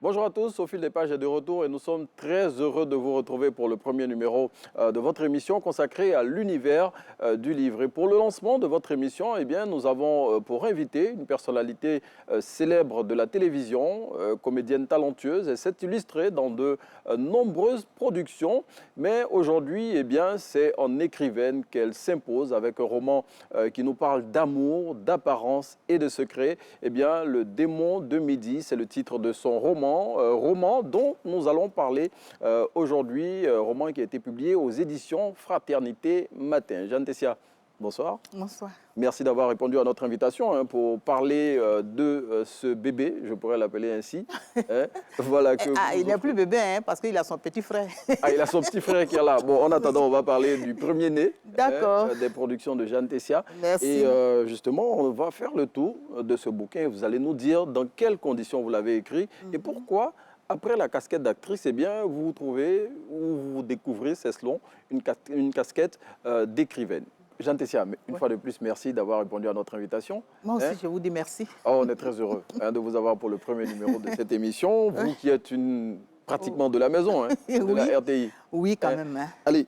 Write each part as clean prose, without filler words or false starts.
Bonjour à tous, au fil des pages est de retour et nous sommes très heureux de vous retrouver pour le premier numéro de votre émission consacrée à l'univers du livre. Et pour le lancement de votre émission, eh bien, nous avons pour invité une personnalité célèbre de la télévision, comédienne talentueuse, et s'est illustrée dans de nombreuses productions. Mais aujourd'hui, eh bien, c'est en écrivaine qu'elle s'impose avec un roman qui nous parle d'amour, d'apparence et de secret. Eh bien, Le démon de midi, c'est le titre de son roman. Roman dont nous allons parler aujourd'hui, roman qui a été publié aux éditions Fraternité Matin. Jeanne Tessia, bonsoir. Bonsoir. Merci d'avoir répondu à notre invitation pour parler de ce bébé, je pourrais l'appeler ainsi. Voilà que il n'est plus bébé parce qu'il a son petit frère. Ah, il a son petit frère qui est là. Bon, en attendant, on va parler du premier-né des productions de Jeanne Tessia. Merci. Et justement, on va faire le tour de ce bouquin. Vous allez nous dire dans quelles conditions vous l'avez écrit et pourquoi, après la casquette d'actrice, eh bien, vous vous trouvez ou vous découvrez, c'est selon, une casquette d'écrivaine. Jeanne Tessia, une fois de plus, merci d'avoir répondu à notre invitation. Moi aussi, je vous dis merci. Oh, on est très heureux de vous avoir pour le premier numéro de cette émission. Vous qui êtes pratiquement de la maison, de la RTI. Oui, quand même. Allez,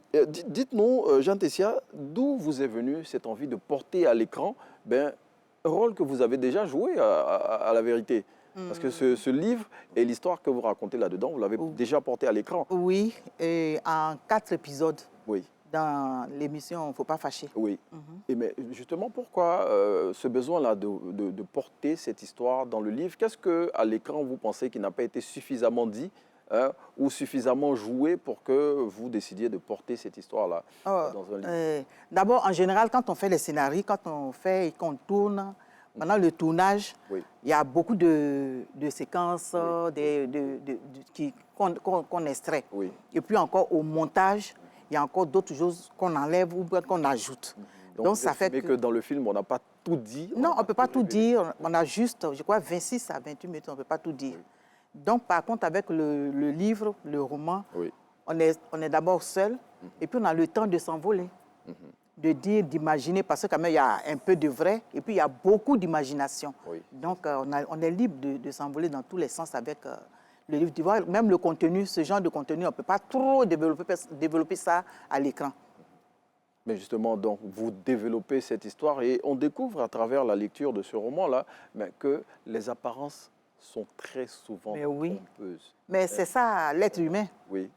dites-nous, Jeanne Tessia, d'où vous est venue cette envie de porter à l'écran un rôle que vous avez déjà joué à la vérité? Parce que ce livre et l'histoire que vous racontez là-dedans, vous l'avez déjà porté à l'écran. Oui, et en 4 épisodes. Oui. Dans l'émission, il ne faut pas fâcher. Oui. Et mais justement, pourquoi ce besoin-là de porter cette histoire dans le livre? Qu'est-ce qu'à l'écran, vous pensez qui n'a pas été suffisamment dit ou suffisamment joué pour que vous décidiez de porter cette histoire-là dans un livre? D'abord, en général, quand on fait les scénarios, quand on fait et qu'on tourne, pendant le tournage, il y a beaucoup de séquences qu'on extrait. Et puis encore au montage, il y a encore d'autres choses qu'on enlève ou qu'on ajoute. Donc ça fait que dans le film, on n'a pas tout dit. Non, on ne peut pas tout dire. On a juste, je crois, 26 à 28 minutes, on ne peut pas tout dire. Donc, par contre, avec le livre, le roman, on est d'abord seul et puis on a le temps de s'envoler, de dire, d'imaginer, parce que quand même, il y a un peu de vrai et puis il y a beaucoup d'imagination. Donc, on est libre de s'envoler dans tous les sens avec le livre. Tu vois, même le contenu, ce genre de contenu, on ne peut pas trop développer ça à l'écran. Mais justement, donc, vous développez cette histoire et on découvre à travers la lecture de ce roman-là que les apparences sont très souvent trompeuses. Mais c'est ça l'être humain. Oui.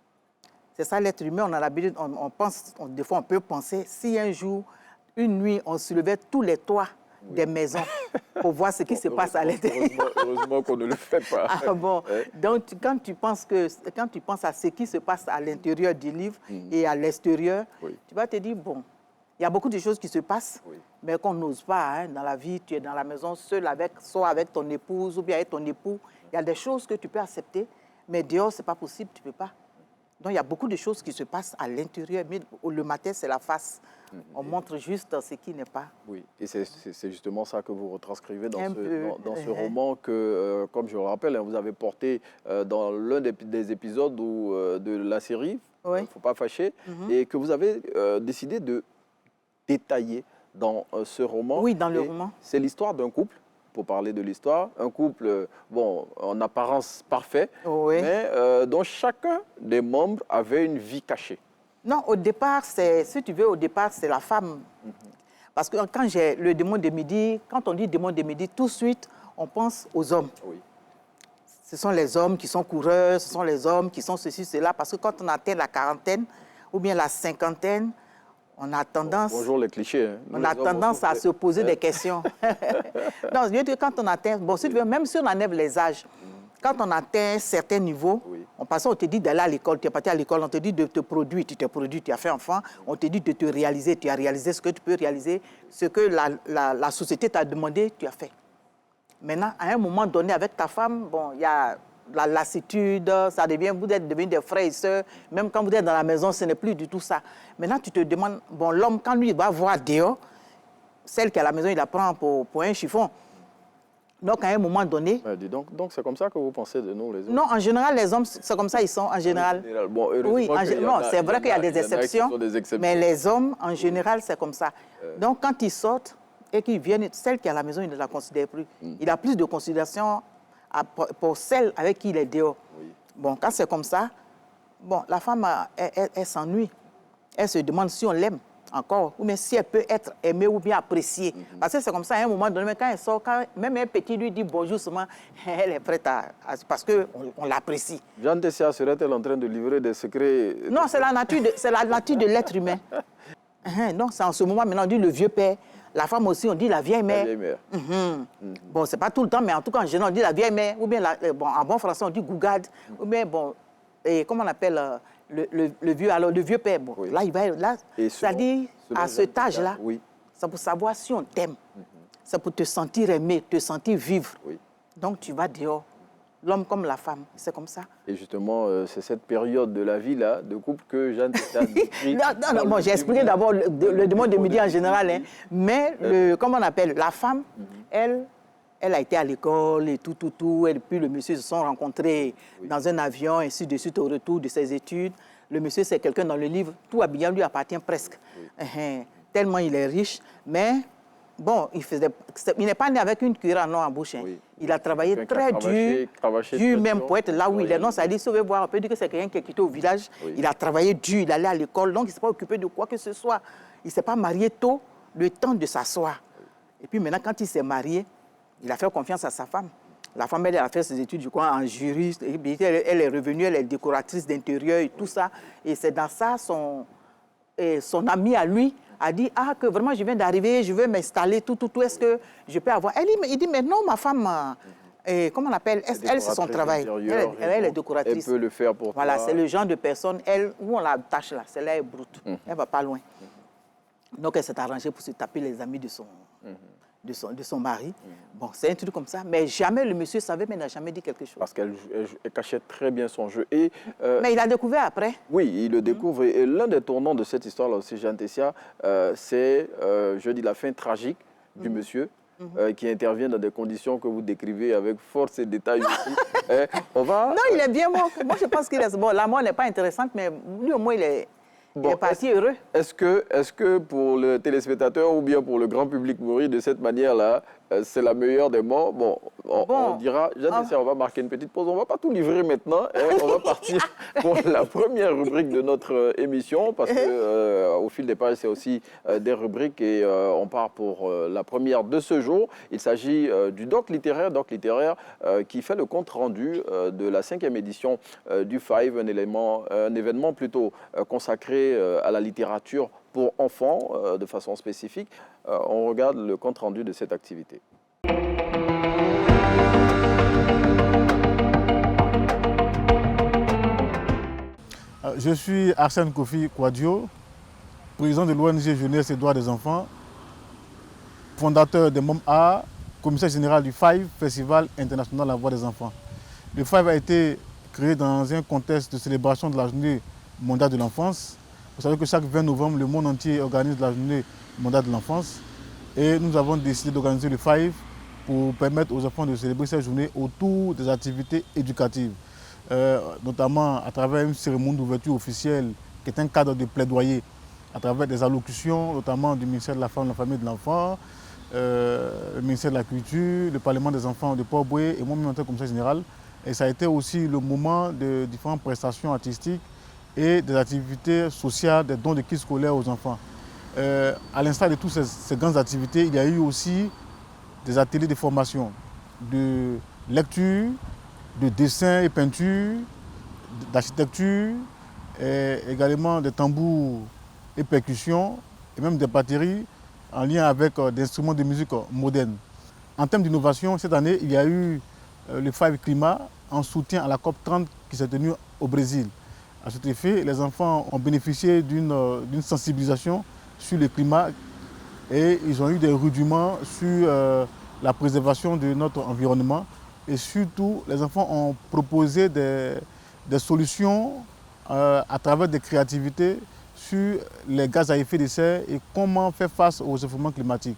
C'est ça l'être humain. On a l'habitude, des fois on peut penser, si un jour, une nuit, on soulevait tous les toits des maisons pour voir ce qui se passe à l'intérieur. Heureusement qu'on ne le fait pas. Donc, quand tu penses à ce qui se passe à l'intérieur du livre et à l'extérieur, tu vas te dire, bon, il y a beaucoup de choses qui se passent, mais qu'on n'ose pas. Dans la vie, tu es dans la maison seul, soit avec ton épouse ou bien avec ton époux. Il y a des choses que tu peux accepter, mais dehors, ce n'est pas possible, tu ne peux pas. Donc, il y a beaucoup de choses qui se passent à l'intérieur, mais le matin, c'est la face. On montre juste ce qui n'est pas. Oui, et c'est justement ça que vous retranscrivez dans ce roman que, comme je le rappelle, vous avez porté dans l'un des épisodes de la série, il ne faut pas fâcher, et que vous avez décidé de détailler dans ce roman. Oui, dans le roman. C'est l'histoire d'un couple. Pour parler de l'histoire, un couple, bon, en apparence parfait, mais dont chacun des membres avait une vie cachée. Non, au départ, si tu veux, au départ, c'est la femme. Parce que quand j'ai le démon de midi, quand on dit démon de midi, tout de suite, on pense aux hommes. Ce sont les hommes qui sont coureurs, ce sont les hommes qui sont ceci, cela, parce que quand on atteint la quarantaine ou bien la cinquantaine, on a tendance... Bonjour les clichés. On a tendance à se poser des questions. Non, je veux dire, quand on atteint... Bon, si tu veux, même si on enlève les âges, quand on atteint un certain niveau, on te dit d'aller à l'école, tu es parti à l'école, on te dit de te produire, tu t'es produit, tu as fait enfant, on te dit de te réaliser, tu as réalisé ce que tu peux réaliser, ce que la société t'a demandé, tu as fait. Maintenant, à un moment donné, avec ta femme, bon, il y a... la lassitude, ça devient, vous êtes devenus des frères et sœurs. Même quand vous êtes dans la maison, ce n'est plus du tout ça. Maintenant, tu te demandes, bon, l'homme, quand lui va voir dehors, celle qui est à la maison, il la prend pour un chiffon. Donc, à un moment donné... Donc, c'est comme ça que vous pensez de nous, les hommes? Non, en général, les hommes, c'est comme ça, ils sont, en général. Bon, oui, c'est vrai qu'il y a des exceptions, mais les hommes, en général, c'est comme ça. Donc, quand ils sortent et qu'ils viennent, celle qui est à la maison, il ne la considère plus. Il a plus de considération pour celle avec qui il est dehors. Oui. Bon, quand c'est comme ça, bon, la femme, elle s'ennuie. Elle se demande si on l'aime encore, ou bien si elle peut être aimée ou bien appréciée. Parce que c'est comme ça, à un moment donné, quand elle sort, quand même un petit lui dit bonjour seulement, elle est prête parce qu'on l'apprécie. Jeanne Tessia serait-elle en train de livrer des secrets? Non, c'est la nature de l'être humain. Non, c'est en ce moment, maintenant, on dit le vieux père. La femme aussi, on dit la vieille mère. La vieille mère. Bon, c'est pas tout le temps, mais en tout cas, en général, on dit la vieille mère, ou bien, bon, en bon français, on dit gougade, ou bien, bon, et comment on appelle le vieux père. Bon, Oui. là, il va, là, c'est-à-dire, à cet âge-là, oui. c'est pour savoir si on t'aime. C'est pour te sentir aimé, te sentir vivre. Oui. Donc, tu vas dehors. L'homme comme la femme, c'est comme ça. Et justement, c'est cette période de la vie là, de couple que Jeanne Tessia décrit. Non, bon, j'ai expliqué d'abord le demande de midi en général, hein, mais comment on appelle, la femme, elle a été à l'école et tout, et puis le monsieur se sont rencontrés dans un avion, ainsi de suite au retour de ses études. Le monsieur, c'est quelqu'un dans le livre, tout habillant lui appartient presque. Tellement il est riche, mais bon, il n'est pas né avec une cuillère en or en bouche. Hein. Il a travaillé très dur, même pour être là où il est. Non, ça dit, si vous voulez voir, on peut dire que c'est quelqu'un qui est quitté au village. Il a travaillé dur, il allait à l'école, donc il ne s'est pas occupé de quoi que ce soit. Il ne s'est pas marié tôt, le temps de s'asseoir. Et puis maintenant, quand il s'est marié, il a fait confiance à sa femme. La femme, elle a fait ses études, je crois, en juriste. Et puis, elle est revenue, elle est décoratrice d'intérieur et tout ça. Et c'est dans ça, son ami à lui a dit, ah, que vraiment, je viens d'arriver, je veux m'installer, tout, est-ce que je peux avoir... Il dit, mais non, ma femme, comment on appelle, elle, c'est son travail. Elle est décoratrice. Elle peut le faire pour voilà, toi. c'est le genre de personne, elle, où on la tâche là, celle-là est brute. Elle ne va pas loin. Donc, elle s'est arrangée pour se taper les amis de son mari. Bon, c'est un truc comme ça. Mais jamais le monsieur savait, mais il n'a jamais dit quelque chose. Parce qu'elle cachait très bien son jeu. Et, mais il a découvert après. Oui, il le découvre. Et l'un des tournants de cette histoire-là aussi, Jeanne Tessia, c'est, je dis, la fin tragique du monsieur. Qui intervient dans des conditions que vous décrivez avec force et détail aussi. Non, il est bien mort. Moi, je pense qu'il est... Bon, la mort n'est pas intéressante, mais lui, au moins, il est parti heureux. Est-ce que pour le téléspectateur ou bien pour le grand public mourir de cette manière-là, c'est la meilleure des morts? Bon, on dira, Jeanne Tessia, on va marquer une petite pause. On ne va pas tout livrer maintenant. On va partir pour la première rubrique de notre émission parce qu'au fil des pages, c'est aussi des rubriques et on part pour la première de ce jour. Il s'agit du Doc littéraire qui fait le compte-rendu de la 5e édition du Five, un événement plutôt consacré à la littérature pour enfants de façon spécifique. On regarde le compte-rendu de cette activité. Je suis Arsène Kofi Kouadio, président de l'ONG Jeunesse et Droits des enfants, fondateur de MOMA, commissaire général du Five, Festival international La Voix des enfants. Le Five a été créé dans un contexte de célébration de la journée mondiale de l'enfance. Vous savez que chaque 20 novembre, le monde entier organise la journée mondiale de l'enfance. Et nous avons décidé d'organiser le Five pour permettre aux enfants de célébrer cette journée autour des activités éducatives, notamment à travers une cérémonie d'ouverture officielle qui est un cadre de plaidoyer, à travers des allocutions, notamment du ministère de la Femme, de la Famille et de l'Enfant, le ministère de la Culture, le Parlement des enfants de Port-Boué et moi-même en tant que commissaire général. Et ça a été aussi le moment de différentes prestations artistiques et des activités sociales, des dons de kits scolaires aux enfants. À l'instar de toutes ces grandes activités, il y a eu aussi des ateliers de formation, de lecture, de dessin et peinture, d'architecture, et également des tambours et percussions, et même des batteries en lien avec des instruments de musique modernes. En termes d'innovation, cette année, il y a eu le Five Climat en soutien à la COP 30 qui s'est tenue au Brésil. À cet effet, les enfants ont bénéficié d'une sensibilisation sur le climat et ils ont eu des rudiments sur la préservation de notre environnement. Et surtout, les enfants ont proposé des solutions à travers des créativités sur les gaz à effet de serre et comment faire face aux effondrements climatiques.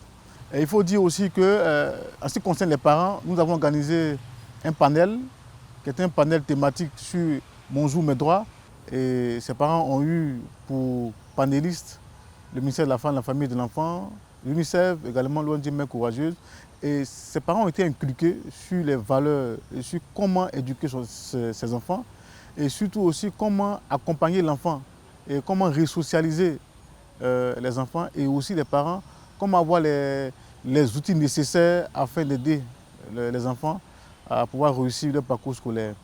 Et il faut dire aussi que, en ce qui concerne les parents, nous avons organisé un panel qui est un panel thématique sur Mon jour, mes droits. Et ses parents ont eu pour panélistes le ministère de la Femme, de la Famille et de l'Enfant, l'UNICEF, également l'ONG Mères Courageuses. Et ces parents ont été inculqués sur les valeurs et sur comment éduquer ces enfants et surtout aussi comment accompagner l'enfant et comment resocialiser les enfants et aussi les parents, comment avoir les outils nécessaires afin d'aider les enfants à pouvoir réussir leur parcours scolaire.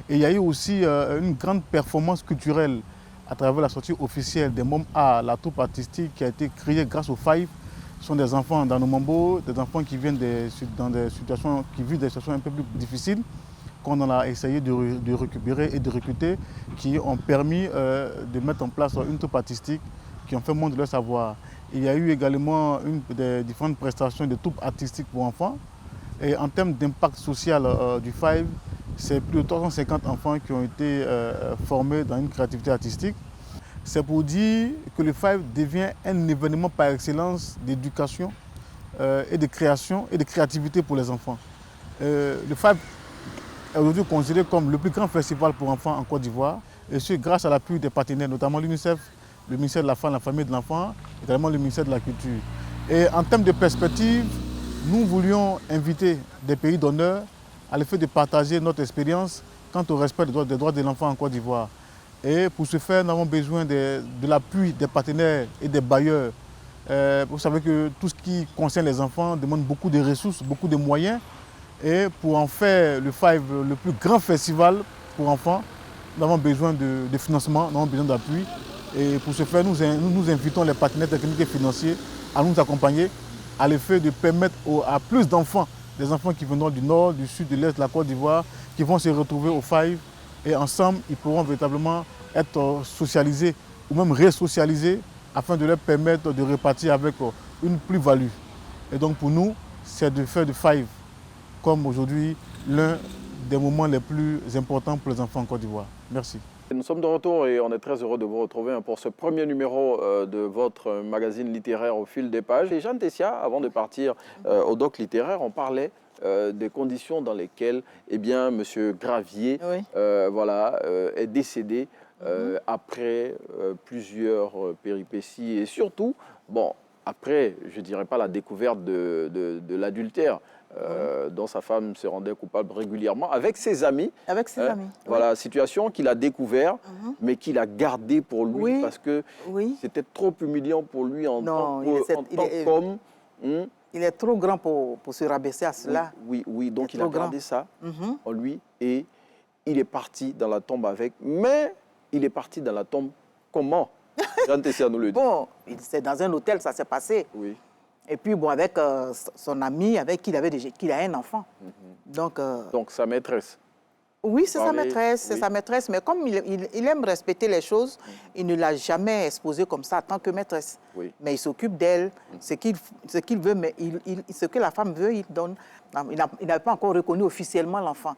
Et il y a eu aussi une grande performance culturelle à travers la sortie officielle des Mômes A, la troupe artistique qui a été créée grâce au Five. Ce sont des enfants dans nos Mambo, des enfants qui viennent qui vivent des situations un peu plus difficiles, qu'on a essayé de récupérer et de recruter, qui ont permis de mettre en place une troupe artistique, qui ont fait montre de leur savoir. Il y a eu également des différentes prestations de troupes artistiques pour enfants. Et en termes d'impact social du Five, c'est plus de 350 enfants qui ont été formés dans une créativité artistique. C'est pour dire que le Five devient un événement par excellence d'éducation et de création et de créativité pour les enfants. Le Five est aujourd'hui considéré comme le plus grand festival pour enfants en Côte d'Ivoire, et ce grâce à l'appui des partenaires, notamment l'UNICEF, le ministère de la Femme, la Famille et de l'Enfant, et également le ministère de la Culture. Et en termes de perspective, nous voulions inviter des pays d'honneur à l'effet de partager notre expérience quant au respect des droits de l'enfant en Côte d'Ivoire. Et pour ce faire, nous avons besoin de l'appui des partenaires et des bailleurs. Vous savez que tout ce qui concerne les enfants demande beaucoup de ressources, beaucoup de moyens. Et pour en faire le Five, le plus grand festival pour enfants, nous avons besoin de financement, nous avons besoin d'appui. Et pour ce faire, nous invitons les partenaires techniques et financiers à nous accompagner à l'effet de permettre à plus d'enfants, des enfants qui viendront du nord, du sud, de l'est de la Côte d'Ivoire, qui vont se retrouver au Five. Et ensemble, ils pourront véritablement être socialisés ou même resocialisés afin de leur permettre de repartir avec une plus-value. Et donc pour nous, c'est de faire du Five comme aujourd'hui l'un des moments les plus importants pour les enfants en Côte d'Ivoire. Merci. Nous sommes de retour et on est très heureux de vous retrouver pour ce premier numéro de votre magazine littéraire Au fil des pages. Et Jeanne Tessia, avant de partir au doc littéraire, on parlait des conditions dans lesquelles M. Gravier Oui. Est décédé après plusieurs péripéties et surtout, après, je ne dirais pas la découverte de l'adultère, dont sa femme se rendait coupable régulièrement avec ses amis. Avec ses amis. Voilà, situation qu'il a découvert, mais qu'il a gardée pour lui parce que c'était trop humiliant pour lui en tant qu'homme. Il est trop grand pour se rabaisser à cela. Oui, donc il a gardé ça en lui et il est parti dans la tombe avec. Mais il est parti dans la tombe comment? Jeanne Tessia nous le dit. Bon, c'est dans un hôtel, ça s'est passé. Oui. Et puis, avec son ami, avec qui il a un enfant. Donc sa maîtresse. Oui, c'est sa maîtresse, c'est sa maîtresse. Mais comme il aime respecter les choses, il ne l'a jamais exposée comme ça en tant que maîtresse. Oui. Mais il s'occupe d'elle, ce qu'il veut, mais ce que la femme veut, il donne. Il n'a pas encore reconnu officiellement l'enfant.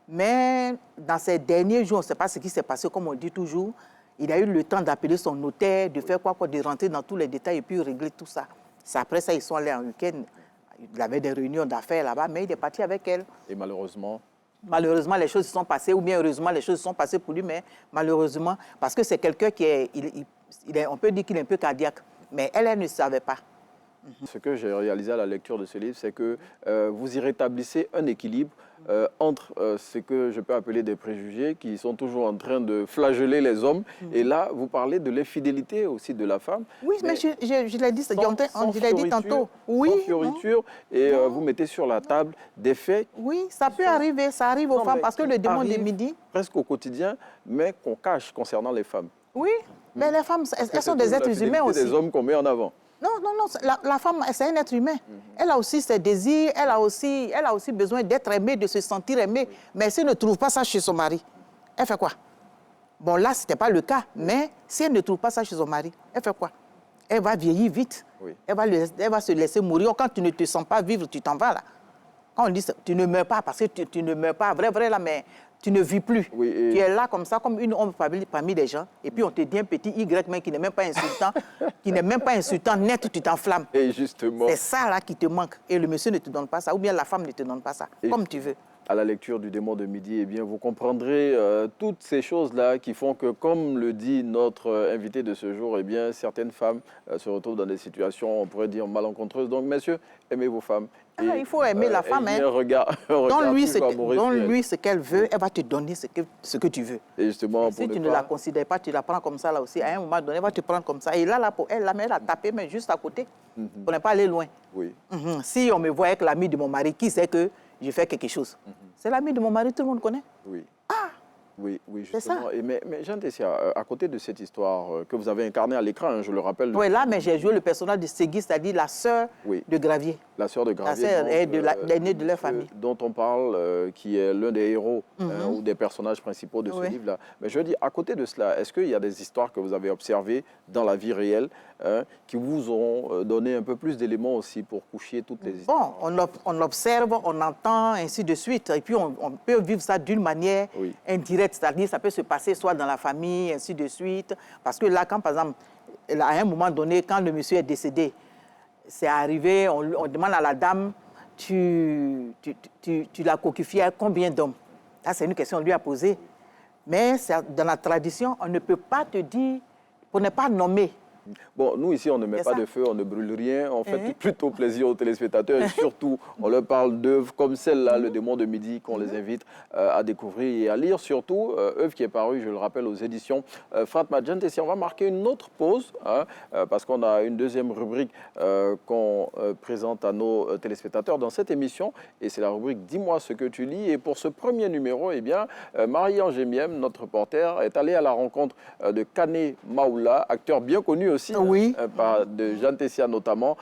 Mais dans ces derniers jours, on ne sait pas ce qui s'est passé, comme on dit toujours. Il a eu le temps d'appeler son notaire, de faire de rentrer dans tous les détails et puis régler tout ça. C'est après ça, ils sont allés en week-end. Il avait des réunions d'affaires là-bas, mais il est parti avec elle. Et malheureusement? Malheureusement, les choses se sont passées, ou bien heureusement, les choses se sont passées pour lui, mais malheureusement, parce que c'est quelqu'un qui on peut dire qu'il est un peu cardiaque, mais elle ne savait pas. Ce que j'ai réalisé à la lecture de ce livre, c'est que vous y rétablissez un équilibre entre ce que je peux appeler des préjugés qui sont toujours en train de flageller les hommes. Et là, vous parlez de l'infidélité aussi de la femme. Oui, mais je l'ai dit, je l'ai dit tantôt. Oui, sans fioriture, et vous mettez sur la table des faits. Oui, ça peut arriver, ça arrive aux femmes, parce que le démon de midi... Presque au quotidien, mais qu'on cache concernant les femmes. Oui, mais les femmes, elles sont des êtres humains aussi. C'est des hommes qu'on met en avant. Non, la femme, c'est un être humain. Elle a aussi ses désirs, elle a aussi besoin d'être aimée, de se sentir aimée. Mais si elle ne trouve pas ça chez son mari, elle fait quoi? Bon, là, ce n'était pas le cas, mais si elle ne trouve pas ça chez son mari, elle fait quoi? Elle va vieillir vite. Oui. Elle va se laisser mourir. Quand tu ne te sens pas vivre, tu t'en vas là. Quand on dit ça, tu ne meurs pas, parce que tu ne meurs pas, vrai, là, mais tu ne vis plus. Oui, tu es là comme ça, comme une ombre parmi les gens, et puis on te dit un petit Y, mais qui n'est même pas insultant, net, tu t'enflammes. Et justement. C'est ça là qui te manque. Et le monsieur ne te donne pas ça, ou bien la femme ne te donne pas ça, comme tu veux. à la lecture du démon de midi, eh bien, vous comprendrez toutes ces choses-là qui font que, comme le dit notre invité de ce jour, eh bien, certaines femmes se retrouvent dans des situations, on pourrait dire, malencontreuses. Donc, messieurs, aimez vos femmes. Ah, il faut aimer la femme. Donne-lui ce qu'elle veut, elle va te donner ce que tu veux. Et justement, si tu ne la considères pas, tu la prends comme ça là aussi. À un moment donné, elle va te prendre comme ça. Et là pour elle, la mère a tapé, mais juste à côté. On n'est pas allé loin. Oui. Si on me voit avec l'ami de mon mari, qui sait que je fais quelque chose? C'est l'ami de mon mari, tout le monde connaît. Oui. Ah! Oui, justement. Mais Jean Tessia, à côté de cette histoire que vous avez incarnée à l'écran, je le rappelle. Oui, là, mais j'ai joué le personnage de Ségui, c'est-à-dire la sœur de Gravier. La sœur de Gravier. La sœur est l'aînée de leur famille. Dont on parle, qui est l'un des héros ou des personnages principaux de ce livre-là. Mais je dis, à côté de cela, est-ce qu'il y a des histoires que vous avez observées dans la vie réelle qui vous ont donné un peu plus d'éléments aussi pour coucher toutes les histoires? Bon, on observe, on entend, ainsi de suite. Et puis, on peut vivre ça d'une manière indirecte, c'est-à-dire ça peut se passer soit dans la famille, ainsi de suite. Parce que là, quand, par exemple, à un moment donné, quand le monsieur est décédé, c'est arrivé, on demande à la dame, tu l'as coquifié à combien d'hommes? Là, c'est une question qu'on lui a posée. Mais dans la tradition, on ne peut pas te dire, pour ne pas nommer. Bon, nous ici, on ne met pas de feu, on ne brûle rien. On fait plutôt plaisir aux téléspectateurs. Et surtout, on leur parle d'œuvres comme celle-là, Le démon de midi, qu'on les invite à découvrir et à lire. Surtout, œuvre qui est parue, je le rappelle, aux éditions Fatma. Jean Tessia, on va marquer une autre pause, parce qu'on a une deuxième rubrique qu'on présente à nos téléspectateurs dans cette émission. Et c'est la rubrique « Dis-moi ce que tu lis ». Et pour ce premier numéro, eh bien, Marie-Ange Miem, notre reporter, est allée à la rencontre de Kane Maoula, acteur bien connu aussi, de Jean Tessia notamment,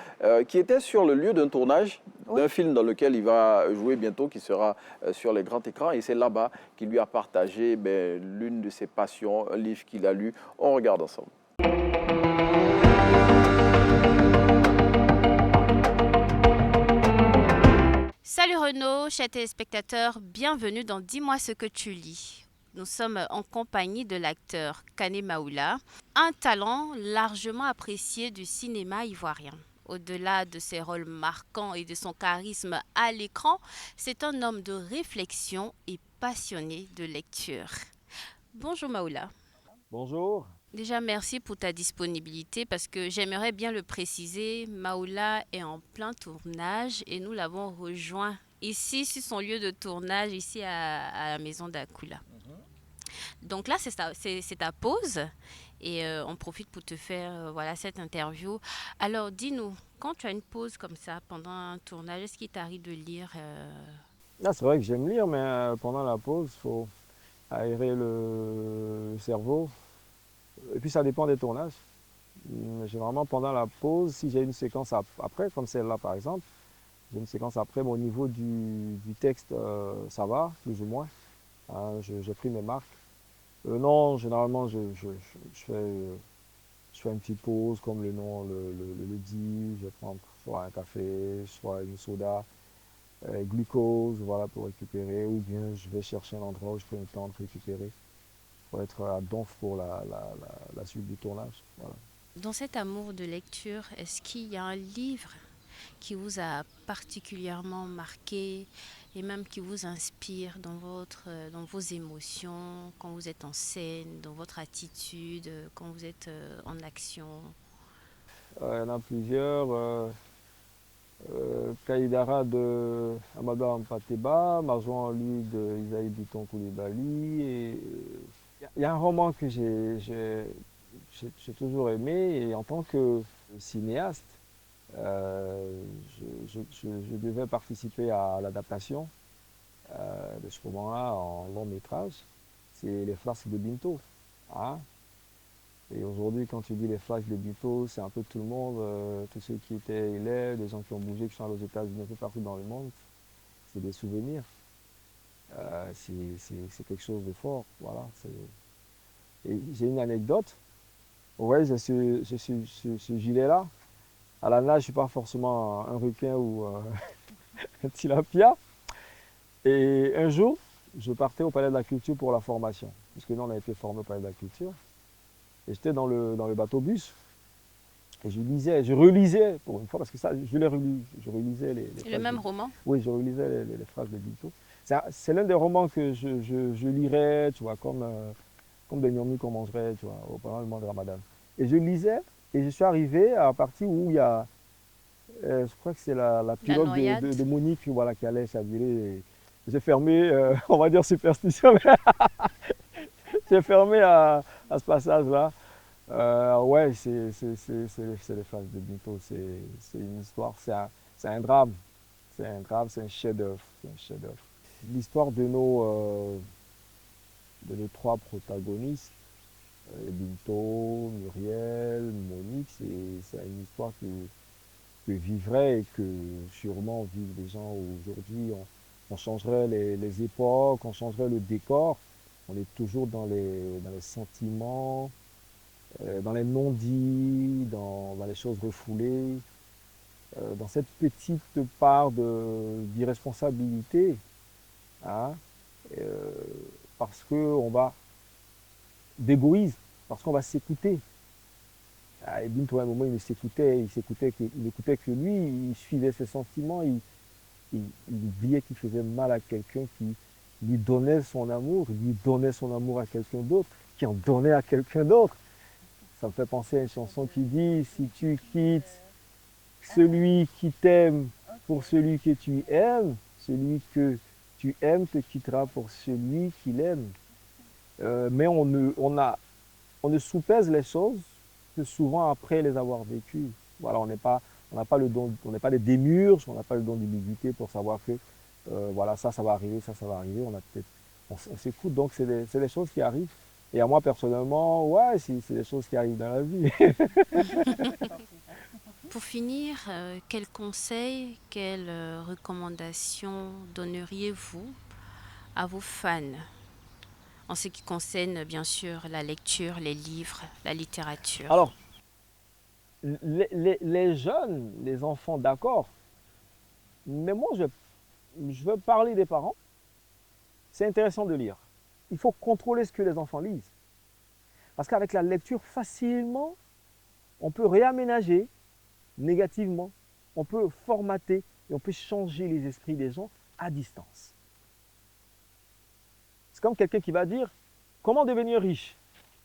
qui était sur le lieu d'un tournage d'un film dans lequel il va jouer bientôt, qui sera sur les grands écrans. Et c'est là-bas qu'il lui a partagé l'une de ses passions, un livre qu'il a lu. On regarde ensemble. Salut Renaud, chers téléspectateurs, bienvenue dans Dis-moi ce que tu lis. Nous sommes en compagnie de l'acteur Kane Maoula, un talent largement apprécié du cinéma ivoirien. Au-delà de ses rôles marquants et de son charisme à l'écran, c'est un homme de réflexion et passionné de lecture. Bonjour Maoula. Bonjour. Déjà, merci pour ta disponibilité parce que j'aimerais bien le préciser, Maoula est en plein tournage et nous l'avons rejoint ici sur son lieu de tournage, ici à la maison d'Akoula. Donc là, c'est ta pause et on profite pour te faire cette interview. Alors, dis-nous, quand tu as une pause comme ça pendant un tournage, est-ce qu'il t'arrive de lire C'est vrai que j'aime lire, mais pendant la pause, il faut aérer le cerveau. Et puis, ça dépend des tournages. Généralement, pendant la pause, si j'ai une séquence après, comme celle-là par exemple, j'ai une séquence après, mais au niveau du texte, ça va, plus ou moins. J'ai pris mes marques. Non, généralement, je fais une petite pause, comme le nom le dit. Je vais prendre soit un café, soit une soda, glucose, voilà, pour récupérer. Ou bien je vais chercher un endroit où je peux me temps de récupérer pour être à donf pour la suite du tournage. Voilà. Dans cet amour de lecture, est-ce qu'il y a un livre qui vous a particulièrement marqué et même qui vous inspire dans vos émotions, quand vous êtes en scène, dans votre attitude, quand vous êtes en action? Il y en a plusieurs. Kaïdara de Amadou Ampateba, Mazouan lui de Isaïe Biton Koulibaly. Il y a un roman que j'ai toujours aimé et en tant que cinéaste, je devais participer à l'adaptation de ce roman-là en long métrage. C'est Les Flasques de Binto. Et aujourd'hui, quand tu dis Les Flasques de Binto, c'est un peu tout le monde, tous ceux qui étaient élèves, des gens qui ont bougé, qui sont allés aux États-Unis, un peu partout dans le monde. C'est des souvenirs. C'est quelque chose de fort. Voilà. Et j'ai une anecdote. Ouais, je suis ce gilet-là. À la nage, je ne suis pas forcément un requin ou un tilapia. Et un jour, je partais au Palais de la Culture pour la formation. Puisque nous, on a été formés au Palais de la Culture. Et j'étais dans le bateau-bus. Et je relisais, pour une fois, parce que ça, je l'ai relu. Je relisais les C'est le même roman? Oui, je relisais les phrases de Binto. C'est l'un des romans que je lirais, tu vois, comme des gnocchis qu'on mangerait, tu vois, pendant le mois de Ramadan. Et je lisais, et je suis arrivé à la partie où il y a, je crois que c'est la pilote de Monique, voilà, qui allait chavirer. J'ai fermé, on va dire superstition, mais j'ai fermé à ce passage-là. Ouais, c'est les phases de Binto, c'est une histoire, c'est un drame. C'est un drame, c'est un chef-d'œuvre. L'histoire de nos 3 protagonistes, Binto, Muriel, Monique, c'est une histoire que vivraient et que sûrement vivent les gens aujourd'hui. On changerait les époques, on changerait le décor. On est toujours dans les sentiments, dans les non-dits, dans les choses refoulées, dans cette petite part d'irresponsabilité, hein, parce qu'on va d'égoïsme, parce qu'on va s'écouter. Ah, et Binto, à un moment, il n'écoutait que lui, il suivait ses sentiments, il oubliait qu'il faisait mal à quelqu'un qui lui donnait son amour, lui donnait son amour à quelqu'un d'autre, qui en donnait à quelqu'un d'autre. Ça me fait penser à une chanson qui dit « Si tu quittes celui qui t'aime pour celui que tu aimes, celui que tu aimes te quittera pour celui qu'il aime. » Mais on ne soupèse les choses que souvent après les avoir vécues. Voilà, on n'a pas des démiurges, on n'a pas le don d'humilité pour savoir que voilà, ça va arriver, ça va arriver. On s'écoute, donc c'est des choses qui arrivent. Et à moi personnellement, ouais, c'est des choses qui arrivent dans la vie. Pour finir, quels conseils, quelles recommandations donneriez-vous à vos fans en ce qui concerne bien sûr la lecture, les livres, la littérature? Alors, les jeunes, les enfants, d'accord, mais moi je veux parler des parents. C'est intéressant de lire. Il faut contrôler ce que les enfants lisent. Parce qu'avec la lecture, facilement, on peut réaménager négativement, on peut formater et on peut changer les esprits des gens à distance. C'est comme quelqu'un qui va dire « Comment devenir riche ?»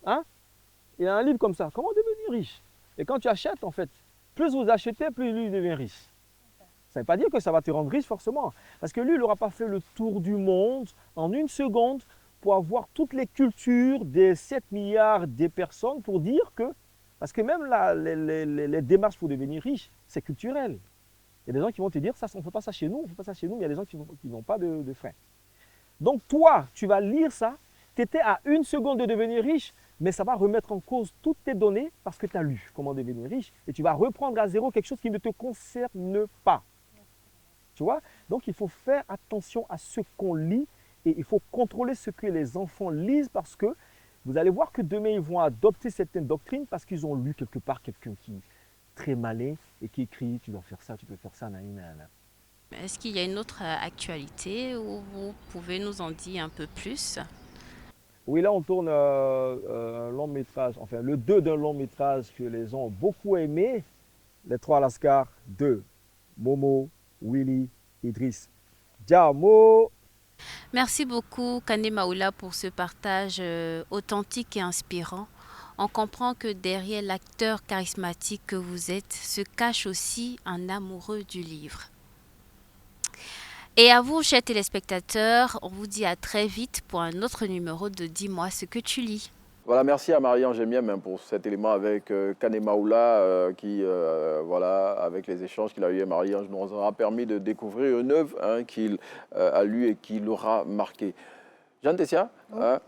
Hein? Il y a un livre comme ça, « Comment devenir riche ?» Et quand tu achètes, en fait, plus vous achetez, plus lui devient riche. Ça ne veut pas dire que ça va te rendre riche forcément. Parce que lui, il n'aura pas fait le tour du monde en une seconde pour avoir toutes les cultures des 7 milliards des personnes pour dire que... Parce que même les démarches pour devenir riche, c'est culturel. Il y a des gens qui vont te dire, ça, on ne fait pas ça chez nous, on ne fait pas ça chez nous, mais il y a des gens qui n'ont pas de frein. Donc toi, tu vas lire ça, tu étais à une seconde de devenir riche, mais ça va remettre en cause toutes tes données parce que tu as lu comment devenir riche et tu vas reprendre à zéro quelque chose qui ne te concerne pas. Tu vois? Donc il faut faire attention à ce qu'on lit et il faut contrôler ce que les enfants lisent parce que vous allez voir que demain ils vont adopter certaines doctrines parce qu'ils ont lu quelque part quelqu'un qui est très malin et qui écrit tu dois faire ça, tu peux faire ça, nanana. Est-ce qu'il y a une autre actualité où vous pouvez nous en dire un peu plus? Oui, là on tourne un long métrage, enfin le 2 d'un long métrage que les gens ont beaucoup aimé, Les 3 Lascars 2, Momo, Willy, Idriss. Jamo! Merci beaucoup Kane Maoula pour ce partage authentique et inspirant. On comprend que derrière l'acteur charismatique que vous êtes se cache aussi un amoureux du livre. Et à vous, chers téléspectateurs, on vous dit à très vite pour un autre numéro de Dis-moi ce que tu lis. Voilà, merci à Marie-Ange Miem pour cet élément avec Kane Maoula qui, voilà, avec les échanges qu'il a eu avec Marie-Ange, nous aura permis de découvrir une œuvre qu'il a lue et qui l'aura marqué. Jeanne Tessia,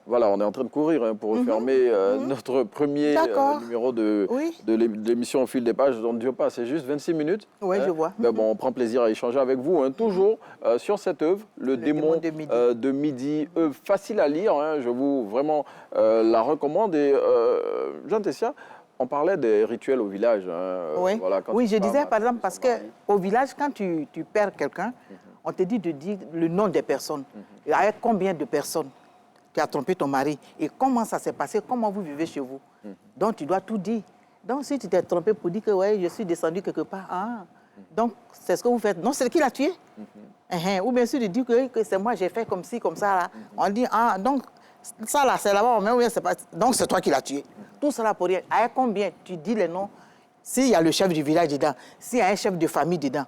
voilà, on est en train de courir pour fermer notre premier numéro de l'émission Au fil des pages. On ne dure pas, c'est juste 26 minutes. Oui, je vois. Mais bon, on prend plaisir à échanger avec vous, toujours sur cette œuvre, Le démon de midi. Œuvre facile à lire, je vous vraiment la recommande. Et Jeanne Tessia, on parlait des rituels au village. Oui, voilà, oui, je disais par exemple, parce qu'au village, quand tu perds quelqu'un, on te dit de dire le nom des personnes. Et avec combien de personnes tu as trompé ton mari et comment ça s'est passé, comment vous vivez chez vous. Donc tu dois tout dire. Donc si tu t'es trompé pour dire que ouais, je suis descendu quelque part, donc c'est ce que vous faites. Non, c'est qui l'a tué. Ou bien sûr, tu dis que c'est moi, j'ai fait comme ci, comme ça. Là. On dit, ah, donc, ça là, c'est là-bas, mais oui, c'est pas... Donc, c'est toi qui l'as tué. Tout ça là pour rien. À combien? Tu dis les noms. S'il y a le chef du village dedans, s'il y a un chef de famille dedans,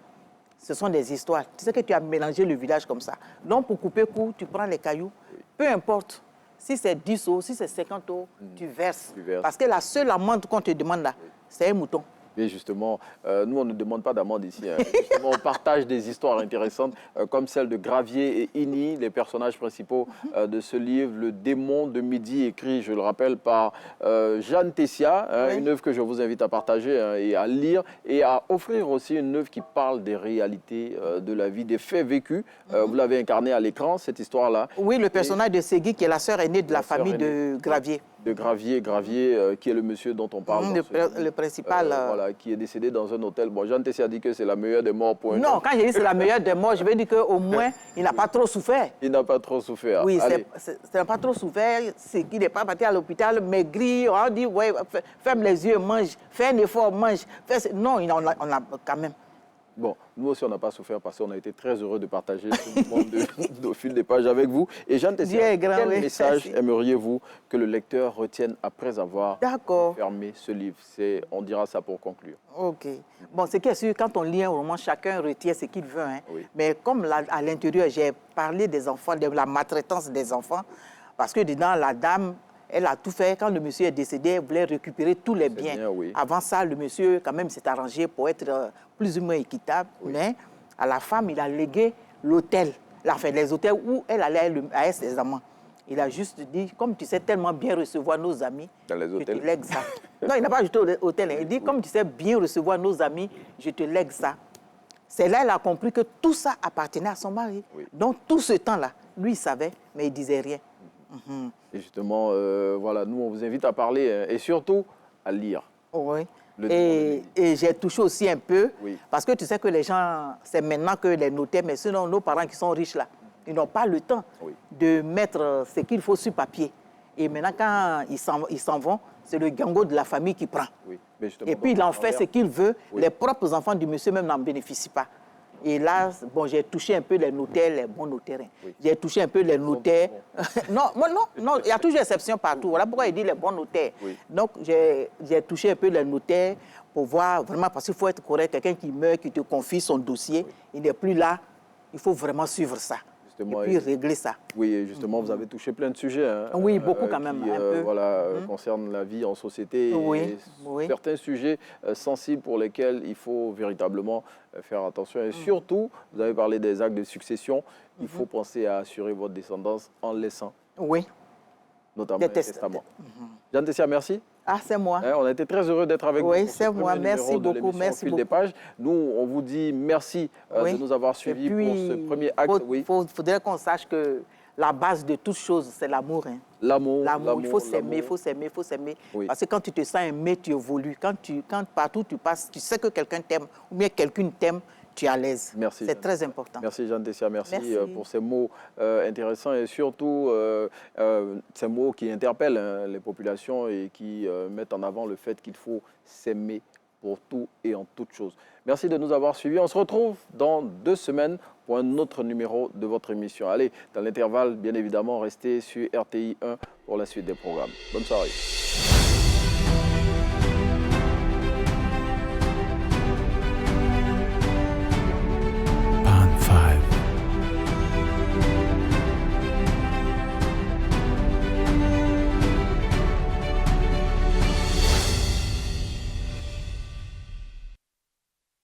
ce sont des histoires. Tu sais que tu as mélangé le village comme ça. Donc, pour couper court, tu prends les cailloux, peu importe. Si c'est 10 euros, si c'est 50 euros, tu verses. Parce que la seule amende qu'on te demande là, c'est un mouton. Et justement, nous, on ne demande pas d'amende ici. Hein. Justement, on partage des histoires intéressantes, comme celle de Gravier et Ini, les personnages principaux de ce livre, Le démon de midi, écrit, je le rappelle, par Jeanne Tessia, hein, une œuvre que je vous invite à partager hein, et à lire, et à offrir aussi une œuvre qui parle des réalités de la vie, des faits vécus. Vous l'avez incarné à l'écran, cette histoire-là. Oui, le personnage de Segui, qui est la sœur aînée de la famille de Gravier. De Gravier, qui est le monsieur dont on parle. Le principal. Voilà, qui est décédé dans un hôtel. Bon, Jean Tessia a dit que c'est la meilleure des morts pour un Non, homme. quand j'ai dit c'est la meilleure des morts, je veux dire qu'au moins, il n'a pas trop souffert. Il n'a pas trop souffert. Oui, il n'a pas trop souffert. C'est qu'il n'est pas parti à l'hôpital, maigri. On dit, ouais, ferme les yeux, mange. Fais un effort, mange. Non, on a quand même. Bon, nous aussi, on n'a pas souffert parce qu'on a été très heureux de partager ce moment de fil des pages avec vous. Et Jeanne Tessia, quel message aimeriez-vous que le lecteur retienne après avoir fermé ce livre? On dira ça pour conclure. OK. Bon, ce qui est sûr, quand on lit un roman, chacun retient ce qu'il veut. Hein. Oui. Mais comme là, à l'intérieur, j'ai parlé des enfants, de la maltraitance des enfants, parce que dedans, la dame, elle a tout fait. Quand le monsieur est décédé, elle voulait récupérer tous les biens. Oui. Avant ça, le monsieur, quand même, s'est arrangé pour être plus ou moins équitable. Oui. Mais à la femme, il a légué l'hôtel, les hôtels où elle allait avec ses amants. Il a juste dit, comme tu sais tellement bien recevoir nos amis, dans les hôtels. je te lègue ça. Non, il n'a pas ajouté hôtel. Il dit, comme tu sais bien recevoir nos amis, je te lègue ça. C'est là qu'elle a compris que tout ça appartenait à son mari. Oui. Donc, tout ce temps-là, lui, il savait, mais il ne disait rien. Et justement, voilà, nous, on vous invite à parler hein, et surtout à lire. Oui. Et j'ai touché aussi un peu, parce que tu sais que les gens, c'est maintenant que les notaires, mais sinon, nos parents qui sont riches là, ils n'ont pas le temps de mettre ce qu'il faut sur papier. Et maintenant, quand ils s'en vont, c'est le gango de la famille qui prend. Oui. Et puis, il en fait ce qu'il veut. Les propres enfants du monsieur même n'en bénéficient pas. Et là, bon, j'ai touché un peu les notaires, les bons notaires. J'ai touché un peu les notaires. Non, il y a toujours exception partout. Voilà pourquoi il dit les bons notaires. Donc, j'ai touché un peu les notaires pour voir vraiment, parce qu'il faut être correct. Quelqu'un qui meurt, qui te confie son dossier, il n'est plus là. Il faut vraiment suivre ça. Justement, et puis régler ça. Oui, et justement, vous avez touché plein de sujets. Hein, oui, beaucoup quand même. Qui, un peu. Voilà, concernent la vie en société. Et certains sujets sensibles pour lesquels il faut véritablement faire attention. Et surtout, vous avez parlé des actes de succession. Il faut penser à assurer votre descendance en laissant. Notamment un testament. Jeanne Tessia, merci. Ah, c'est moi. On a été très heureux d'être avec vous. Oui, c'est moi. Merci beaucoup. Merci beaucoup. Des pages. Nous, on vous dit merci de nous avoir suivis pour ce premier acte. Il faudrait qu'on sache que la base de toute chose, c'est l'amour. Hein. L'amour. Il faut s'aimer, il faut s'aimer, il faut s'aimer. Parce que quand tu te sens aimé, tu évolues. Quand partout tu passes, tu sais que quelqu'un t'aime ou bien quelqu'un t'aime, tu es à l'aise. Merci. C'est très important. Merci Jeanne Tessia, merci pour ces mots intéressants et surtout ces mots qui interpellent les populations et qui mettent en avant le fait qu'il faut s'aimer pour tout et en toute chose. Merci de nous avoir suivis. On se retrouve dans 2 semaines pour un autre numéro de votre émission. Allez, dans l'intervalle, bien évidemment, restez sur RTI 1 pour la suite des programmes. Bonne soirée.